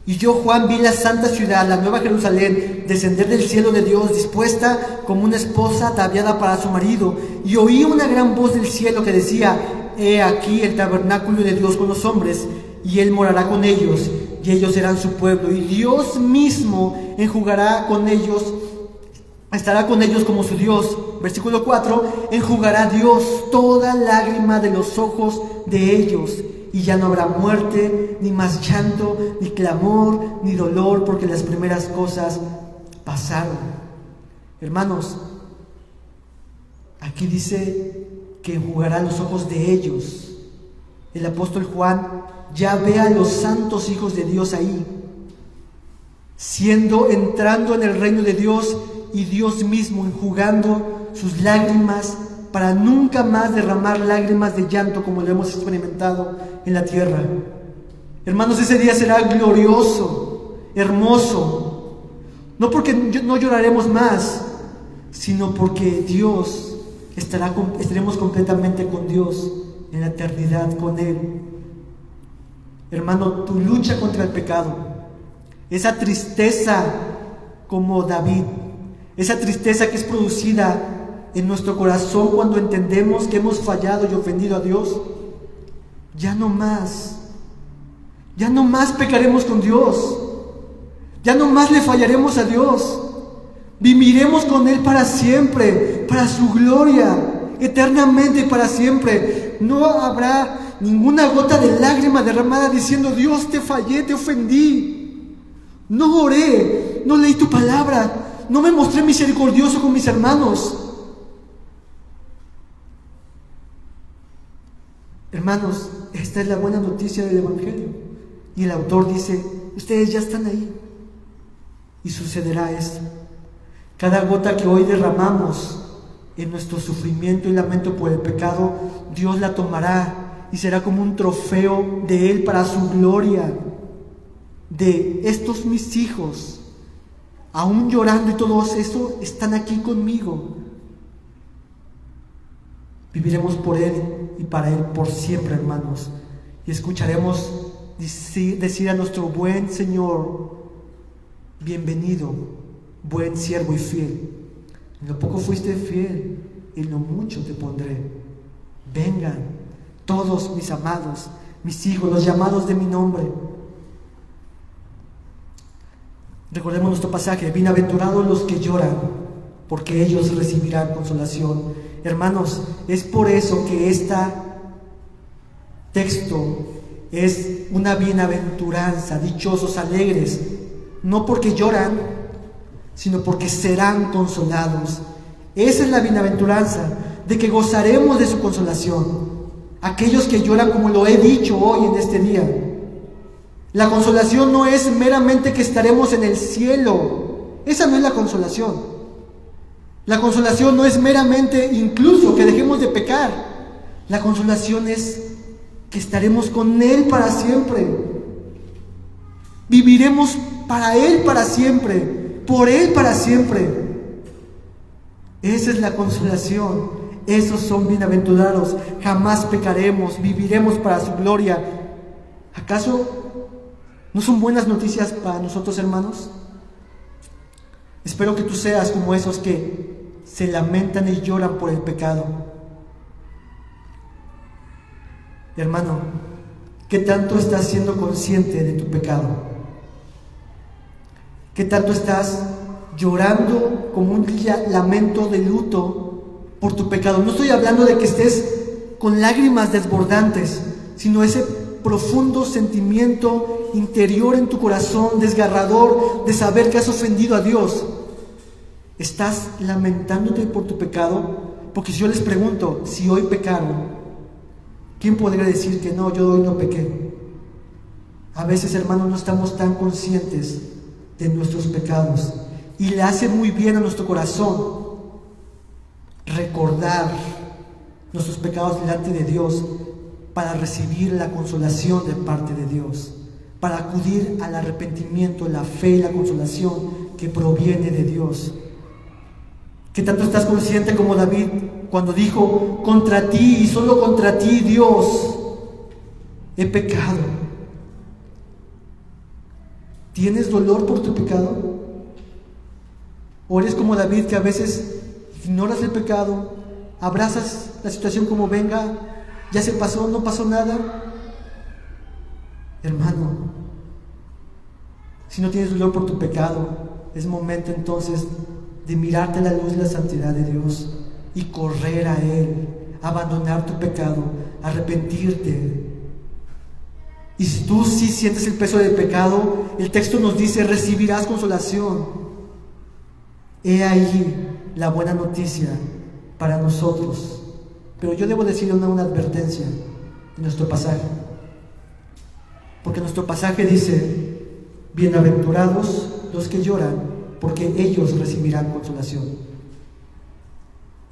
Y yo, Juan, vi la santa ciudad, la nueva Jerusalén, descender del cielo de Dios, dispuesta como una esposa ataviada para su marido. Y oí una gran voz del cielo que decía: he aquí el tabernáculo de Dios con los hombres, y Él morará con ellos, y ellos serán su pueblo. Y Dios mismo enjugará con ellos, estará con ellos como su Dios. Versículo 4: enjugará Dios toda lágrima de los ojos de ellos, y ya no habrá muerte, ni más llanto, ni clamor, ni dolor, porque las primeras cosas pasaron. Hermanos, aquí dice que enjugará los ojos de ellos. El apóstol Juan ya ve a los santos hijos de Dios ahí, entrando en el reino de Dios, y Dios mismo enjugando sus lágrimas para nunca más derramar lágrimas de llanto como lo hemos experimentado en la tierra. Hermanos, ese día será glorioso, hermoso, no porque no lloraremos más, sino porque estaremos completamente con Dios en la eternidad con Él. Hermano, tu lucha contra el pecado, esa tristeza como David, esa tristeza que es producida en nuestro corazón cuando entendemos que hemos fallado y ofendido a Dios, ya no más pecaremos con Dios, ya no más le fallaremos a Dios, viviremos con Él para siempre, para su gloria, eternamente y para siempre. No habrá ninguna gota de lágrima derramada diciendo: Dios, te fallé, te ofendí. No oré, no leí tu palabra, no me mostré misericordioso con mis hermanos. Hermanos, esta es la buena noticia del Evangelio. Y el autor dice, ustedes ya están ahí. Y sucederá esto. Cada gota que hoy derramamos en nuestro sufrimiento y lamento por el pecado, Dios la tomará y será como un trofeo de Él para su gloria. De estos mis hijos, aún llorando y todo eso, están aquí conmigo. Viviremos por Él y para Él por siempre, hermanos. Y escucharemos decir a nuestro buen Señor, bienvenido, buen siervo y fiel. En lo poco fuiste fiel, en lo mucho te pondré. Vengan todos mis amados, mis hijos, los llamados de mi nombre. Recordemos nuestro pasaje, bienaventurados los que lloran, porque ellos recibirán consolación. Hermanos, es por eso que este texto es una bienaventuranza, dichosos, alegres, no porque lloran, sino porque serán consolados. Esa es la bienaventuranza, de que gozaremos de su consolación. Aquellos que lloran, como lo he dicho hoy en este día, la consolación no es meramente que estaremos en el cielo. Esa no es la consolación. La consolación no es meramente incluso que dejemos de pecar. La consolación es que estaremos con Él para siempre. Viviremos para Él para siempre, por Él para siempre. Esa es la consolación. Esos son bienaventurados. Jamás pecaremos, viviremos para su gloria. ¿Acaso no son buenas noticias para nosotros, hermanos? Espero que tú seas como esos que se lamentan y lloran por el pecado. Hermano, ¿qué tanto estás siendo consciente de tu pecado? ¿Qué tanto estás llorando como un lamento de luto por tu pecado? No estoy hablando de que estés con lágrimas desbordantes, sino ese profundo sentimiento interior en tu corazón, desgarrador, de saber que has ofendido a Dios. ¿Estás lamentándote por tu pecado? Porque si yo les pregunto, si hoy pecaron, ¿quién podría decir que no, yo hoy no pequé? A veces, hermanos, no estamos tan conscientes de nuestros pecados, y le hace muy bien a nuestro corazón recordar nuestros pecados delante de Dios, para recibir la consolación de parte de Dios, para acudir al arrepentimiento, la fe y la consolación que proviene de Dios. ¿Qué tanto estás consciente como David cuando dijo, contra ti y solo contra ti, Dios, he pecado? ¿Tienes dolor por tu pecado? ¿O eres como David, que a veces ignoras el pecado, abrazas la situación como venga, ya se pasó, no pasó nada? Hermano, si no tienes dolor por tu pecado, es momento entonces de mirarte a la luz de la santidad de Dios y correr a Él, abandonar tu pecado, arrepentirte. Y si tú sí sientes el peso del pecado, el texto nos dice, recibirás consolación. He ahí la buena noticia para nosotros. Pero yo debo decir una advertencia en nuestro pasaje, porque nuestro pasaje dice, bienaventurados los que lloran, porque ellos recibirán consolación.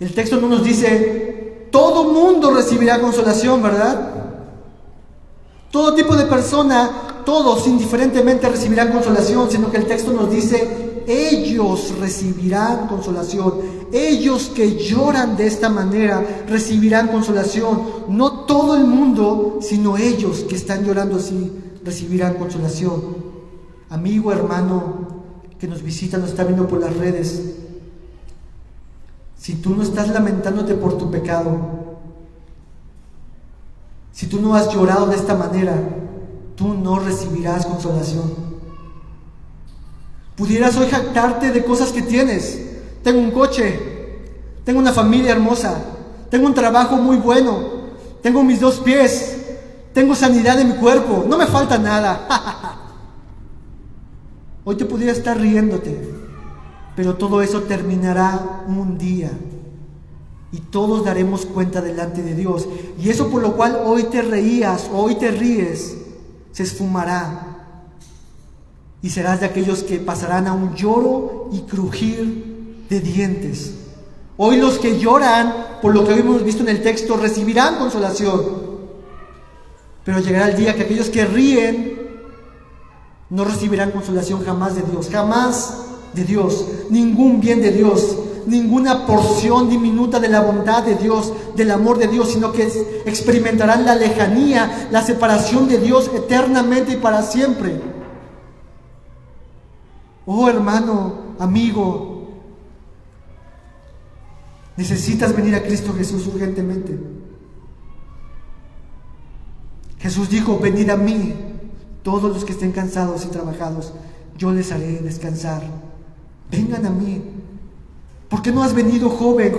El texto no nos dice, todo mundo recibirá consolación, ¿verdad? Todo tipo de persona, todos indiferentemente recibirán consolación, sino que el texto nos dice, ellos recibirán consolación. Ellos que lloran de esta manera recibirán consolación. No todo el mundo, sino ellos que están llorando así recibirán consolación. Amigo, hermano, que nos visita, nos está viendo por las redes, si tú no estás lamentándote por tu pecado, si tú no has llorado de esta manera, tú no recibirás consolación. Pudieras hoy jactarte de cosas que tienes. Tengo un coche, tengo una familia hermosa, tengo un trabajo muy bueno, tengo mis 2 pies, tengo sanidad en mi cuerpo, no me falta nada. Hoy te podría estar riéndote, pero todo eso terminará un día. Y todos daremos cuenta delante de Dios. Y eso por lo cual hoy te reías, hoy te ríes, se esfumará. Y serás de aquellos que pasarán a un lloro y crujir de dientes. Hoy los que lloran, por lo que hemos visto en el texto, recibirán consolación. Pero llegará el día que aquellos que ríen no recibirán consolación jamás de Dios. Jamás de Dios. Ningún bien de Dios. Ninguna porción diminuta de la bondad de Dios, del amor de Dios, sino que experimentarán la lejanía, la separación de Dios eternamente y para siempre. Oh hermano, amigo, necesitas venir a Cristo Jesús urgentemente. Jesús dijo: venid a mí, todos los que estén cansados y trabajados, yo les haré descansar. Vengan a mí. ¿Por qué no has venido, joven,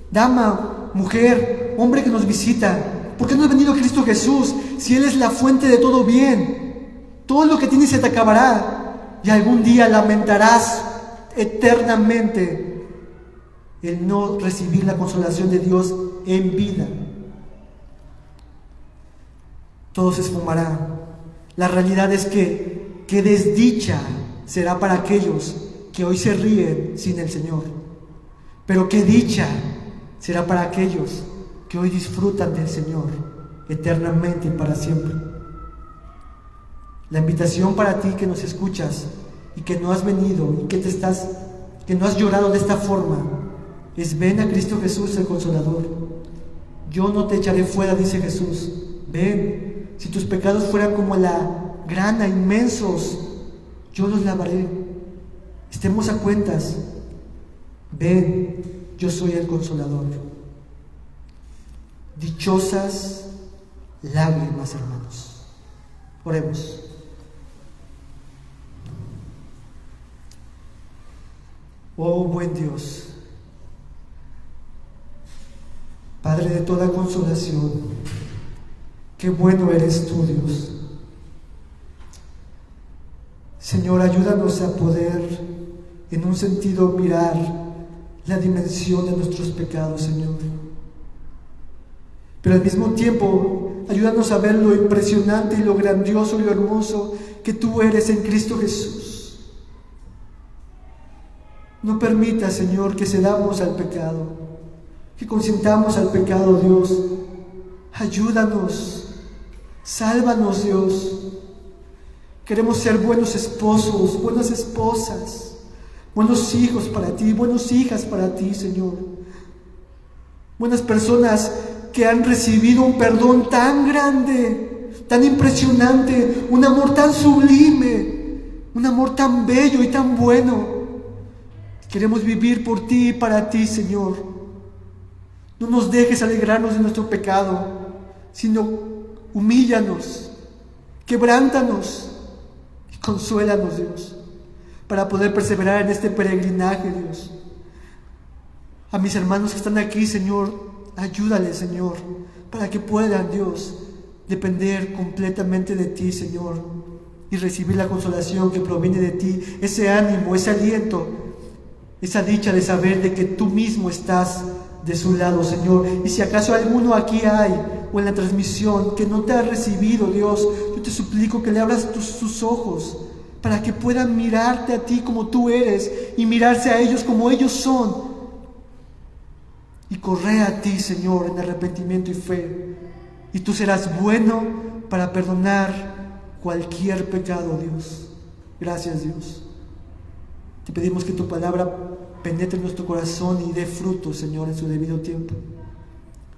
dama, mujer, hombre que nos visita? ¿Por qué no has venido a Cristo Jesús si Él es la fuente de todo bien? Todo lo que tienes se te acabará y algún día lamentarás eternamente el no recibir la consolación de Dios en vida. Todo se esfumará. La realidad es que desdicha será para aquellos que hoy se ríen sin el Señor, pero qué dicha será para aquellos que hoy disfrutan del Señor eternamente y para siempre. La invitación para ti que nos escuchas y que no has venido y que no has llorado de esta forma es: ven a Cristo Jesús el Consolador. Yo no te echaré fuera, dice Jesús. Ven, si tus pecados fueran como la grana, inmensos, yo los lavaré. Estemos a cuentas. Ven, yo soy el Consolador. Dichosas lágrimas, hermanos. Oremos. Oh buen Dios, Padre de toda consolación, qué bueno eres tú, Dios. Señor, ayúdanos a poder en un sentido mirar la dimensión de nuestros pecados, Señor. Pero al mismo tiempo, ayúdanos a ver lo impresionante y lo grandioso y lo hermoso que tú eres en Cristo Jesús. No permita, Señor, que cedamos al pecado, que consintamos al pecado, Dios. Ayúdanos, sálvanos, Dios. Queremos ser buenos esposos, buenas esposas, buenos hijos para ti, buenas hijas para ti, Señor. Buenas personas que han recibido un perdón tan grande, tan impresionante, un amor tan sublime, un amor tan bello y tan bueno. Queremos vivir por ti y para ti, Señor. No nos dejes alegrarnos de nuestro pecado, sino humíllanos, quebrántanos. Consuélanos, Dios, para poder perseverar en este peregrinaje, Dios. A mis hermanos que están aquí, Señor, ayúdales, Señor, para que puedan, Dios, depender completamente de ti, Señor, y recibir la consolación que proviene de ti, ese ánimo, ese aliento, esa dicha de saber de que tú mismo estás de su lado, Señor. Y si acaso alguno aquí hay o en la transmisión que no te ha recibido, Dios, yo te suplico que le abras sus ojos para que puedan mirarte a ti como tú eres y mirarse a ellos como ellos son y correr a ti, Señor, en arrepentimiento y fe, y tú serás bueno para perdonar cualquier pecado, Dios. Gracias, Dios. Te pedimos que tu palabra penetre en nuestro corazón y dé fruto, Señor, en su debido tiempo.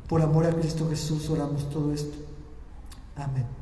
Por amor a Cristo Jesús oramos todo esto. Amén.